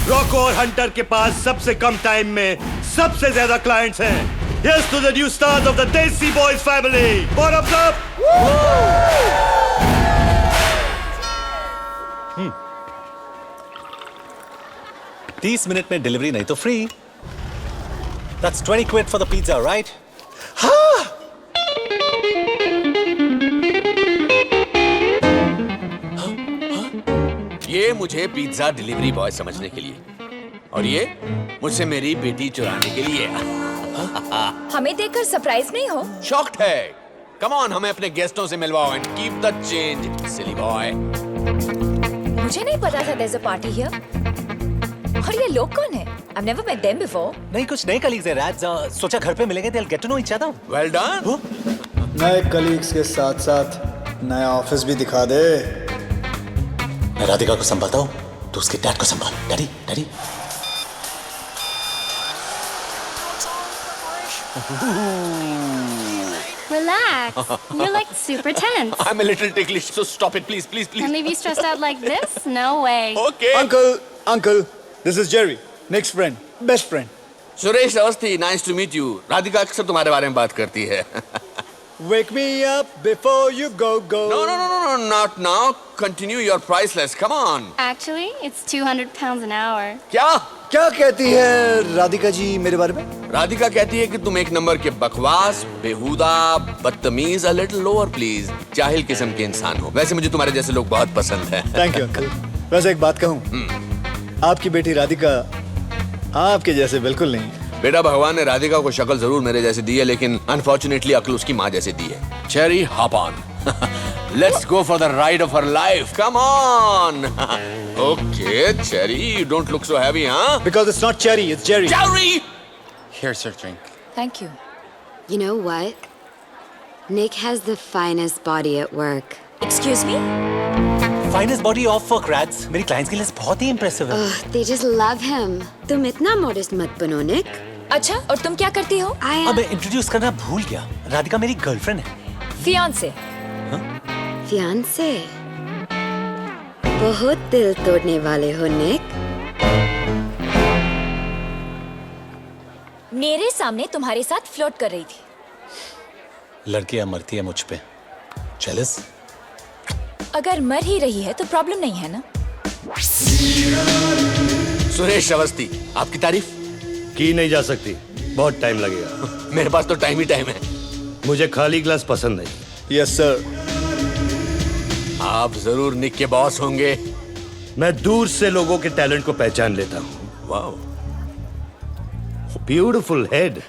Roku और Hunter के पास सबसे कम टाइम में सबसे ज्यादा क्लाइंट्स हैं। Here's to the new stars of the Desi Boys family. Bottoms up! 30 minute में डिलीवरी नहीं तो free. That's 20 quid for the pizza, right? ये मुझे पिज्जा डिलीवरी बॉय समझने के लिए और ये मुझसे मेरी बेटी चुराने के लिए। हमें देखकर सरप्राइज नहीं हो? शॉक्ड है। कम ऑन, हमें अपने गेस्टों से मिलवाओ and keep the change, silly boy. मुझे नहीं पता था there's a party here. और ये लोग कौन है? I've never met them before. नहीं, कुछ नए कलीग्स हैं राज। सोचा घर पे मिलेंगे, they'll get to know each other. Well done. नए कलीग्स के साथ साथ नया ऑफिस भी दिखा दे। मैं राधिका को संभालता हूँ, तो उसके डैड को संभाल। Daddy, daddy. Relax. You're like super tense. I'm a little ticklish, so stop it, please, please, please. And leave you stressed out like this? No way. Okay. Uncle, this is Jerry, Nick's friend, best friend. Suresh Awasthi, nice to meet you. Radhika अक्सर तुम्हारे बारे में बात करती है। Wake me up before you go. No, not now. Continue your priceless. Come on. Actually, it's 200 pounds an hour. क्या कहती है राधिका जी मेरे बारे में? राधिका कहती है कि तुम एक नंबर के बकवास, बेहुदा, बदतमीज, a little lower please, जाहिल किस्म के इंसान हो। वैसे मुझे तुम्हारे जैसे लोग बहुत पसंद हैं। Thank you uncle. वैसे एक बात कहूँ, आपकी बेटी राधिका आपके जैसे बिल्कुल नहीं है। बेटा, भगवान ने राधिका को शक्ल जरूर मेरे जैसे दी है, लेकिन अनफॉर्चुनेटली अक्ल उसकी माँ जैसे दी है। Cherry, hop on. Let's go for the ride of her life. Come on. Okay, Cherry, you don't look so heavy, huh? Because it's not Cherry, it's Jerry. Jerry! Here's your drink. Thank you. You know what? Nick has the finest body at work. Excuse me? Finest body off work, Rads. मेरी clients के लिए बहुत ही impressive है। They just love him. तुम इतना modest मत बनो, Nick. अच्छा, और तुम क्या करती हो? अब मैं इंट्रोड्यूस करना भूल गया। राधिका मेरी गर्लफ्रेंड है। Fiance. Fiance. बहुत दिल तोड़ने वाले हो, Nick. मेरे सामने तुम्हारे साथ फ्लर्ट कर रही थी। लड़कियां मरती है मुझ पे। Jealous? अगर मर ही रही है तो प्रॉब्लम नहीं है ना? सुरेश अवस्थी, आपकी तारीफ की नहीं जा सकती, बहुत टाइम लगेगा। मेरे पास तो टाइम ही टाइम है। मुझे खाली ग्लास पसंद नहीं। Yes sir. आप जरूर निक के बॉस होंगे। मैं दूर से लोगों के टैलेंट को पहचान लेता हूँ। Wow, beautiful head.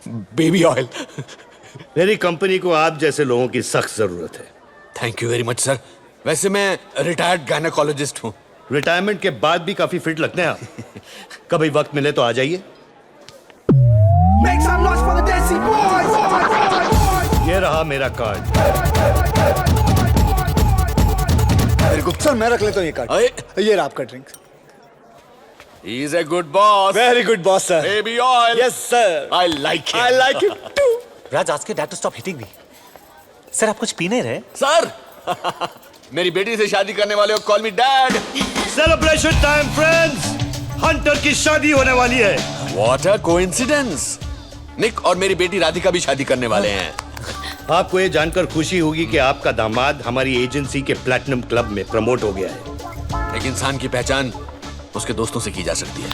Baby oil. मेरी कंपनी को आप जैसे लोगों की सख्त जरूरत है। Thank you very much sir. वैसे मैं रिटायर्ड गायनेकोलॉजिस्ट हूँ। रिटायरमेंट के बाद भी काफी फिट लगते हैं आप। कभी वक्त मिले तो आ जाइए। ये रहा मेरा कार्ड। वेरी गुड सर, मैं रख लेता हूँ ये कार्ड। ये रहा आपका drink. He is a good boss. Very good boss sir. Baby oil. Yes sir. I like him. I like him too. Raj, ask your dad to stop hitting me. Sir, आप कुछ P नहीं रहे? Sir, मेरी बेटी से शादी करने वाले हो, call me dad. Celebration time friends, Hunter की शादी होने वाली है। What a coincidence. निक और मेरी बेटी राधिका भी शादी करने वाले हैं। आपको ये जानकर खुशी होगी कि आपका दामाद हमारी एजेंसी के प्लैटिनम क्लब में प्रमोट हो गया है। एक इंसान की पहचान उसके दोस्तों से की जा सकती है।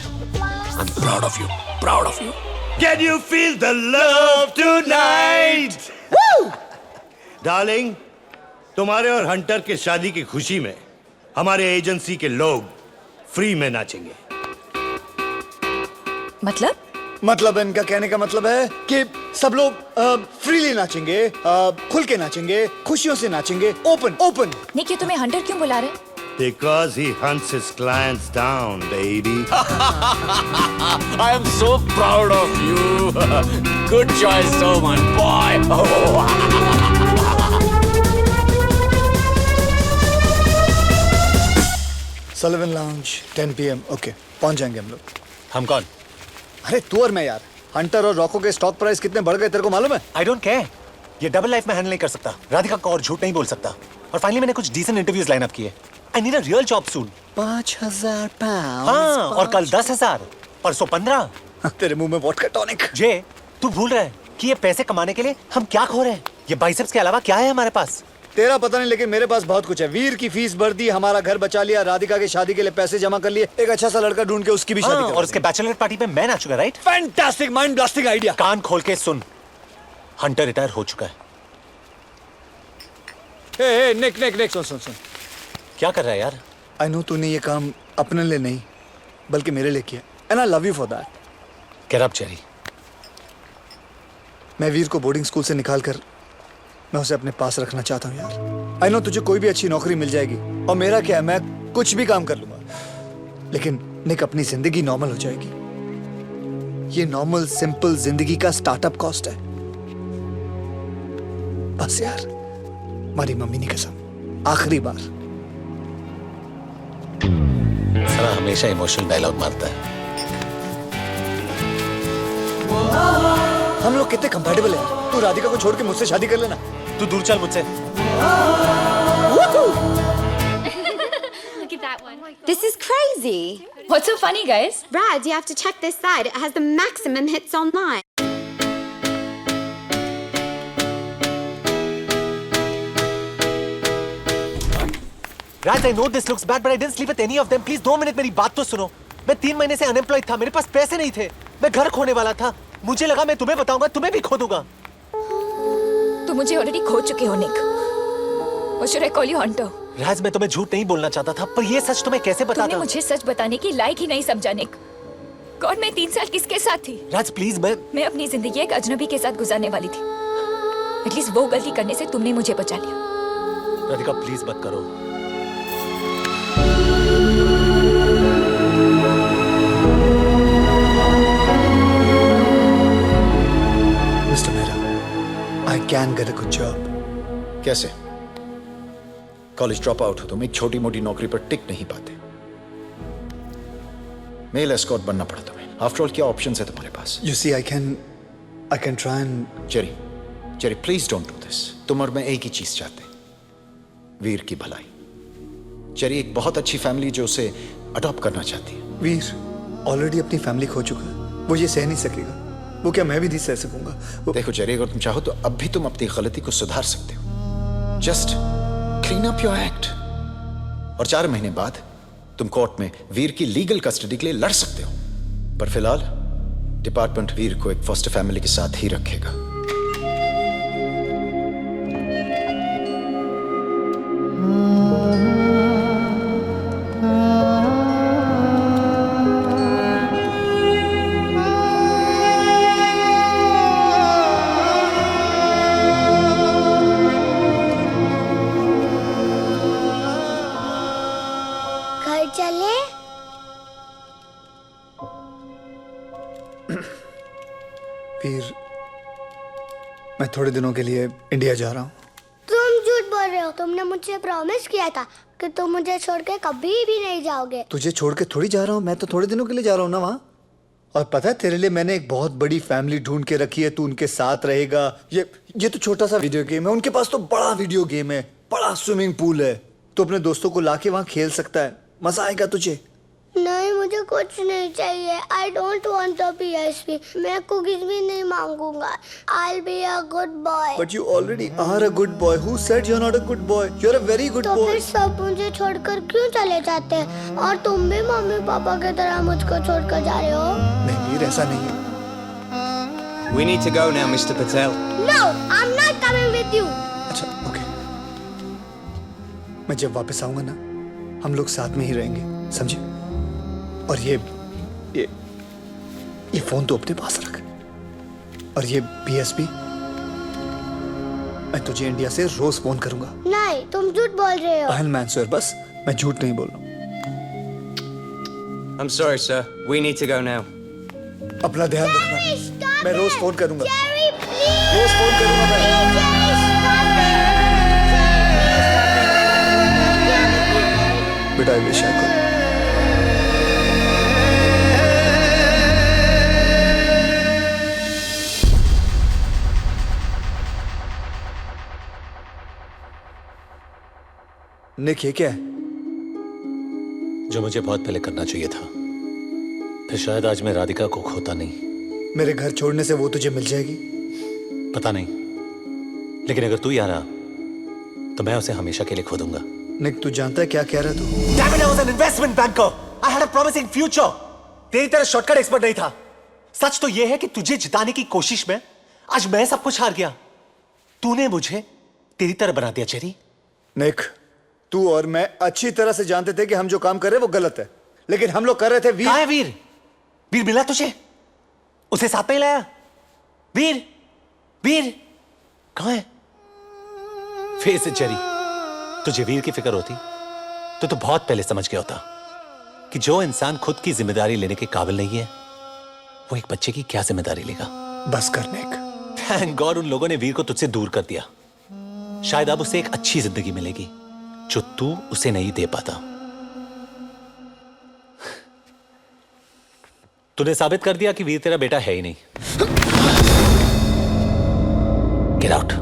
I'm proud of you, proud of you. Can you feel the love tonight? Darling, तुम्हारे और हंटर के शादी की खुशी में हमारे एजेंसी के लोग फ्री में नाचेंगे। मतलब इनका कहने का मतलब है कि सब लोग फ्रीली नाचेंगे, खुल के नाचेंगे, खुशियों से नाचेंगे, ओपन। निक, ये तुम्हें हंटर क्यों बुला रहे? Because he hunts his clients down, baby. I am so proud of you. Good choice, so my boy. Sullivan Lounge 10 PM. Okay, पहुंच जाएंगे हम लोग। हम कौन? अरे तू और मैं यार। हंटर और रॉको के स्टॉक प्राइस कितने बढ़ गए तेरे को मालूम है? I don't care. ये डबल लाइफ में हैंडल नहीं कर सकता। राधिका को और झूठ नहीं बोल सकता। और फाइनली मैंने कुछ डिसेंट इंटरव्यूज लाइन अप किए। I need a real job soon. 5,000 pound. हाँ, और कल 10,000, परसों 15। तेरे मुंह में वोडका टॉनिक। जे, तू भूल रहा है कि ये पैसे कमाने के लिए हम क्या खो रहे हैं? ये बाइसेप्स के अलावा क्या है हमारे पास? तेरा पता नहीं, लेकिन मेरे पास बहुत कुछ है। वीर की फीस भर दी, हमारा घर बचा लिया, राधिका की शादी के लिए पैसे जमा कर लिए, एक अच्छा सा लड़का ढूंढ के उसकी भी शादी हाँ, कर और उसके बैचलर पार्टी में मैं नाचूंगा, right? Fantastic, mind blasting idea. कान खोल के सुन, हंटर रिटायर हो चुका है। हे निक सुन। क्या कर रहा है यार? आई नो तूने ये काम अपने लिए नहीं बल्कि मेरे लिए किया, and I love you for that. Get up, Jerry. मैं वीर को बोर्डिंग स्कूल से निकाल कर मैं उसे अपने पास रखना चाहता हूँ यार। आई नो तुझे कोई भी अच्छी नौकरी मिल जाएगी, और मेरा क्या है, मैं कुछ भी काम कर लूंगा, लेकिन निक अपनी जिंदगी नॉर्मल हो जाएगी। ये नॉर्मल सिंपल जिंदगी का स्टार्टअप कॉस्ट है। बस यार, हमारी मम्मी की कसम, आखिरी बार। साला हमेशा इमोशनल डायलॉग मारता है। हम लोग कितने कंफर्टेबल हैं। तू राधिका को छोड़ के मुझसे शादी कर लेना। तू दूर चल मुझसे। Look at that one. This is crazy. What's so funny, guys? Rad, you have to check this site. It has the maximum hits online. Raj, I know this looks bad, but I didn't sleep with any of them. Please 2 minute मेरी बात तो सुनो। मैं 3 महीने से unemployed था, मेरे पास पैसे नहीं थे, मैं घर खोने वाला था। मुझे लगा मैं तुम्हें बताऊंगा, तुम्हें भी खो दूंगा। तुम मुझे ऑलरेडी खो चुके हो, निक। Or should I call you hunter? राज, मैं तुम्हें झूठ नहीं बोलना चाहता था, पर ये सच तुम्हें कैसे तुमने बताता? मुझे सच बताने की लायक ही नहीं समझा, निक। गॉड, मैं 3 साल किसके साथ थी? राज प्लीज, मैं अपनी जिंदगी एक अजनबी के साथ गुजारने वाली थी। एटलीस्ट वो गलती करने से तुमने मुझे बचा लिया। राधिका प्लीज मत करो। Mister Mehra, I can get a good job. कैसे? कॉलेज ड्रॉप आउट हो तुम, एक छोटी मोटी नौकरी पर टिक नहीं पाते। मेल एस्कॉर्ट बनना पड़ा तुम्हें। आफ्टर ऑल क्या ऑप्शंस है तुम्हारे पास? You see, I can try and Jerry please don't do this. तुम और मैं एक ही चीज चाहते हैं, वीर की भलाई। जेरी, एक बहुत अच्छी फैमिली जो उसे अडॉप्ट करना चाहती है। वीर ऑलरेडी अपनी फैमिली खो चुका है, वो ये सह नहीं सकेगा। वो क्या मैं भी नहीं सह सकूंगा? देखो जेरी, अगर तुम चाहो तो अब भी तुम अपनी गलती को सुधार सकते हो। Just clean up your act, और 4 महीने बाद तुम कोर्ट में वीर की लीगल कस्टडी के लिए लड़ सकते हो। पर फिलहाल डिपार्टमेंट वीर को एक फॉस्टर फैमिली के साथ ही रखेगा। घर चले? वीर, मैं थोड़े दिनों के लिए इंडिया जा रहा हूँ। तुम झूठ बोल रहे हो। तुमने मुझे प्रॉमिस किया था कि तुम मुझे छोड़ के कभी भी नहीं जाओगे। तुझे छोड़ के थोड़ी जा रहा हूँ, मैं तो थोड़े दिनों के लिए जा रहा हूँ ना वहाँ। और पता है, तेरे लिए मैंने एक बहुत बड़ी फैमिली ढूंढ के रखी है, तू उनके साथ रहेगा। ये तो छोटा सा वीडियो गेम है, उनके पास तो बड़ा वीडियो गेम है, बड़ा स्विमिंग पूल है। तो अपने दोस्तों को लाके वहाँ खेल सकता है, मजा आएगा तुझे। नहीं, मुझे कुछ नहीं चाहिए। I don't want a PSP। मैं कुकीज भी नहीं मांगूंगा। I'll be a good boy। But you already are a good boy. Who said you're not a good boy? You're a very good तो boy. फिर सब मुझे छोड़कर क्यों चले जाते हैं? और तुम भी मम्मी पापा की तरह मुझको छोड़कर जा रहे हो? नहीं वीर, ऐसा नहीं है। We need to go now, Mr. Patel. No, I'm not coming with you। अच्छा, ओके। मैं जब वापस आऊंगा ना, हम लोग साथ में ही रहेंगे, समझे? और ये फोन तो अपने पास रख, और ये PSP मैं तुझे इंडिया से रोज फोन करूंगा। नहीं, तुम झूठ बोल रहे हो। I'll answer, बस मैं झूठ नहीं बोल रहा हूँ। I'm sorry, sir. We need to go now. अपना ध्यान रखना। Jerry, stop मैं रोज it। फोन करूंगा। Jerry, please। रोज फोन करूंगा मैं। Please, Jerry, stop it। बेटा, I wish I could। निक, ये क्या है? जो मुझे बहुत पहले करना चाहिए था, फिर शायद आज मैं राधिका को खोता नहीं। मेरे घर छोड़ने से वो तुझे मिल जाएगी? पता नहीं, लेकिन अगर तू यहाँ रहा तो मैं उसे हमेशा के लिए खो दूंगा। निक, तू जानता है क्या कह रहा है तू? Damn it, I was an investment banker. I had a promising future. तेरी तरह शॉर्टकट एक्सपर्ट नहीं था। सच तो यह है कि तुझे जिताने की कोशिश में आज मैं सब कुछ हार गया। तूने मुझे तेरी तरह बना दिया चेरी। निक, तू और मैं अच्छी तरह से जानते थे कि हम जो काम कर रहे हैं वो गलत है, लेकिन हम लोग कर रहे थे। वीर कहाँ है वीर? वीर मिला तुझे? उसे साथ में ही लाया? वीर, वीर कहाँ है? फेस इट चेरी, तुझे वीर की फिक्र होती तो तू बहुत पहले समझ गया होता कि जो इंसान खुद की जिम्मेदारी लेने के काबिल नहीं है, वो एक बच्चे की क्या जिम्मेदारी लेगा। बस कर निक। थैंक गॉड उन लोगों ने वीर को तुझसे दूर कर दिया। शायद अब उसे एक अच्छी जिंदगी मिलेगी जो तू उसे नहीं दे पाता। तूने साबित कर दिया कि वीर तेरा बेटा है ही नहीं। Get out.